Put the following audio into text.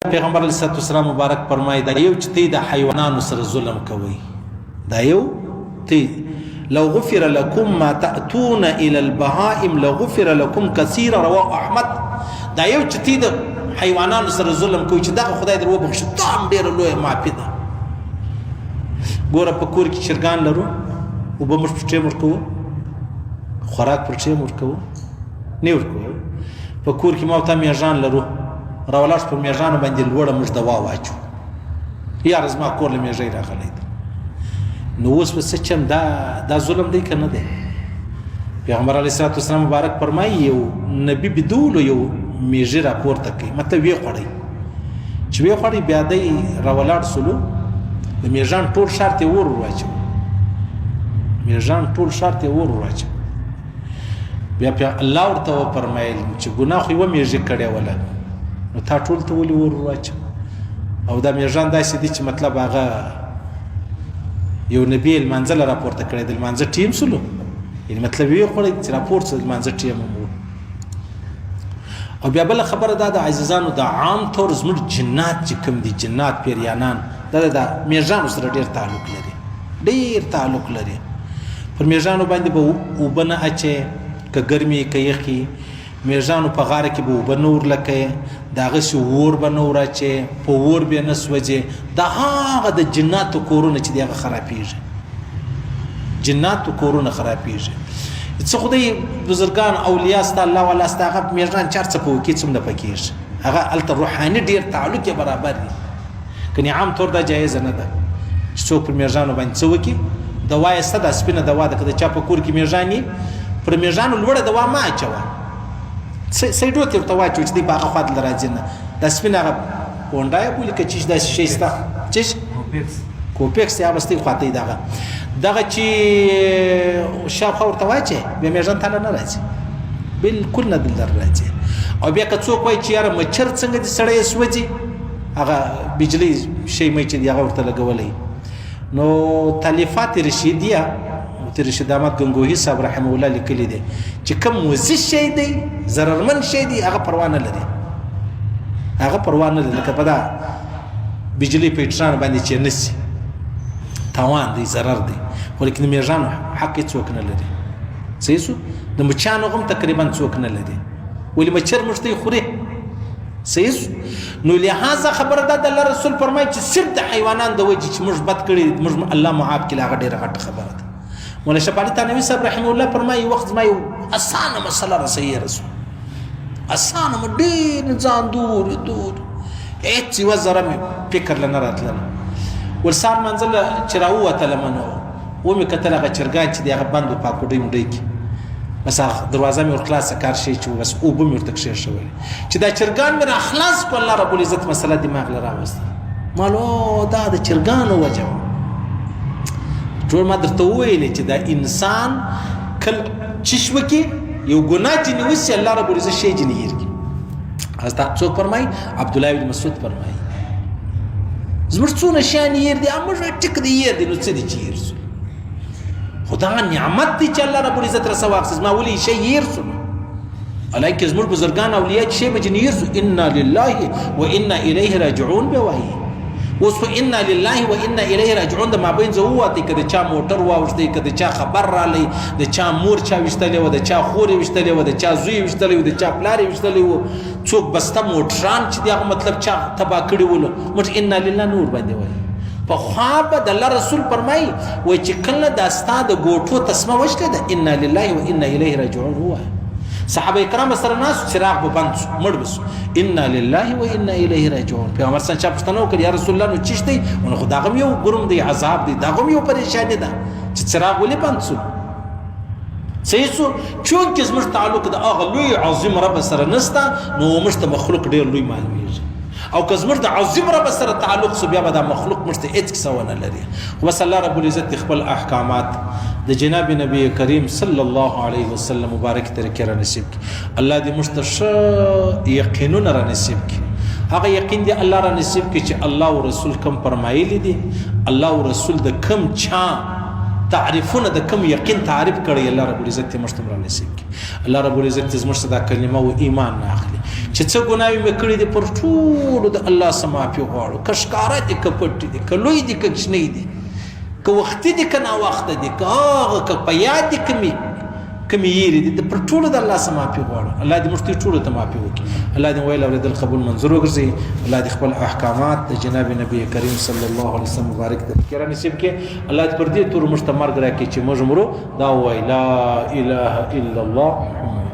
پیغمبر علیه الصلوۃ والسلام مبارک فرمایي دا یو چې تی د حیوانانو سره ظلم کوي دا یو تی لو غفر لكم ما تأتون الى البهائم لغفر لكم كثيرا رواه احمد دا یو چې تی د حیوانانو سره ظلم کوي چې دا خدای درو بخښي تام ډیر لوی معافي ده ګوره په کور کې چرګان لرو او به موږ پټې ورکو خوراک پټې ورکو نه ورکو په کور کې مو ته میژان لرو راولاش په میژانو باندې لوړه موږ دوا واچو یا رزما کور له میژې راغلی نو اوس په سچم دا ظلم دی کنه دی پیغمبر علیه الصلوۃ والسلام مبارک فرمایي یو نبی بدول یو میژې راپورته کوي مطلب وی خړی چې وی خړی بیا دی راولاړ سلو د میژان ټول شرط ور واچو میژان ټول شرط ور واچو بیا الله ورته فرمایل چې ګناه خو و میژې کړي ولا نو تا ټول ته ولي ور واچو او دا میژان داسې دي چې مطلب هغه یو نبی المنزل راپورته کړی د المنزل ټیم سلو یعنی مطلب یې خوري چې راپورټ د المنزل ټیم مو او بیا بل خبره دا د عزیزانو د عام طور زموږ جنات چې کوم دي جنات پیریانان دا د میژانو سره ډیر تعلق لري پر میژانو باندې به وبنه اچي که ګرمي که یخي میژانو په غار کې به وبنور لکه داغه شو ور بنور اچي په ور به نسوځي دا هغه د جناتو کورونه چې دغه خرابېږي جناتو کورونه خرابېږي څه خدای بزرګان اولیاء ست الله ولا استغفر میژان چرڅ په کې څوم نه پکېږي هغه الته روحاني ډیر تعلق برابر دي کني عام طور دا جایز نه ده چې څوک پر میژانو باندې څه وکي دوا یې ست د سپینه دوا د کده چا په کور کې میژانی پر میژانو لوړه دوا ما اچوا سیدو ته ورته واچو چې دی په هغه خاطر راځي نه د سپینه پونډای بولی کې چې د شیستا چې کوپیکس یا بستي خاطر دغه چې شاف ورته واچي به میژان ته نه راځي بالکل نه دل راځي او بیا که څوک وای چې یاره مچر څنګه دي سړی سوځي هغه بجلی شی مې چې هغه ورته لګولې نو تالیفات رشیدیه رشید احمد گنگوهی صاحب رحمه الله لیکلی دی چې کوم موزي شی دی ضررمن شی دی هغه پروا نه لري لکه په دا بجلی پیټران باندې چې نسی تاوان دی ضرر دی ولیکن میژان حق څوک نه لري صحیح د مچانو هم تقریبا څوک نه لري ولی مچر مشتي خوري صحیح نو لہذا خبر ده د رسول فرمایي چې صرف د حیوانات د وجه چې موږ بد کړی موږ الله معاف کړي هغه ډیره غټه خبره ده مولا شفاعت تنوی صاحب رحمه الله فرمایي وخت ما یو اسانه مسله رسي رسول اسانه مدین ځان دور هیڅ وزره مې فکر لنه راتلنه ورسار منزل چراو وتلمنو و مې کتل هغه چرګان چې دغه بندو پاکوډي مډي کی بس دروازه مې ور خلاص کار شي چې بس او به مې ورته شي شوی چې دا چرګان مې اخلاص کو الله رب العزت مسله دماغ لرا وست مالو دا د چرګانو وجه ټول ما درته ویلې چې دا انسان کل چشوکی یو ګناه چې نیوسي الله رب العزت شي جنیر کی حضرت څوک فرمای عبد الله بن مسعود فرمای زمر څونه شان یې دی امر ټک دی یې دی نو څه دی چیر خدا نعمت دی چې الله رب العزت رسوا اخص ما ولي شي يرسل عليك زمر بزرگان اولیاء شي مجنیر انا لله وانا الیه راجعون بوای وسو انا لله وانا الیه راجعون د ما بین زوواتی کده چا موټر واوښتي کده چا خبر را لې د چا مور چا وشتلې و د چا خوري وشتلې و د چا زوی وشتلې و د چا پلاری وشتلې و څوک بسته موټران چې دغه مطلب چا تبا کړی ول مټ انا لله نور باندې وای په خواب د الله رسول فرمای و چې کله د استاد ګوټو تسمه وشته د انا لله وانا الیه راجعون هو صحابه کرام سره ناس چراغ به بند مړ بس انا لله وانا الیه راجعون پیغمبر صلی الله علیه وسلم یا رسول الله نو چشتي نو خداغم یو ګرم دی عذاب دی داغم یو پریشانی ده چې چراغ ولې بند شو صحیح چونکه زموږ تعلق د هغه لوی عظیم رب سره نستا نو موږ ته مخلوق ډیر لوی معلومیږي او که زموږ د عظیم رب سره تعلق سو بیا به د مخلوق موږ ته هیڅ څه ونه لري بس الله رب العزت خپل احکامات د جناب نبی کریم صلی الله علیه وسلم مبارک طریقې را نصیب کی الله دې مستش یقینونه را نصیب کی هغه یقین دی الله را نصیب کی چې الله او رسول کوم فرمایلی دي الله او رسول د کوم چا تعریفونه د کوم یقین تعریف کړی الله رب العزت مشتمل نصیب کی الله رب العزت زموږ صدا کلمه او ایمان نه اخلي چې څه ګناوې مې کړي دي پر ټولو د الله څخه معافي غواړو، که ښکاره دي که پټ دي، که لوی دي که کوچنی دي، که وختي دي که ناوخته دي، که هغه که په یاد دي کمې یېرې دي، پر ټولو د الله څخه معافي غواړو. الله دې موږ ټولو ته معافي وکړي. الله دې ویل اورېدل قبول منظور وګرځي. الله دې خپل احکامات د جناب نبی کریم صلی الله علیه وسلم مبارک ته را نصیب کړي. الله دې پر دې تور موږ ته مرګ راکړي چې موږ مرو دا وایي لا اله الا الله محمد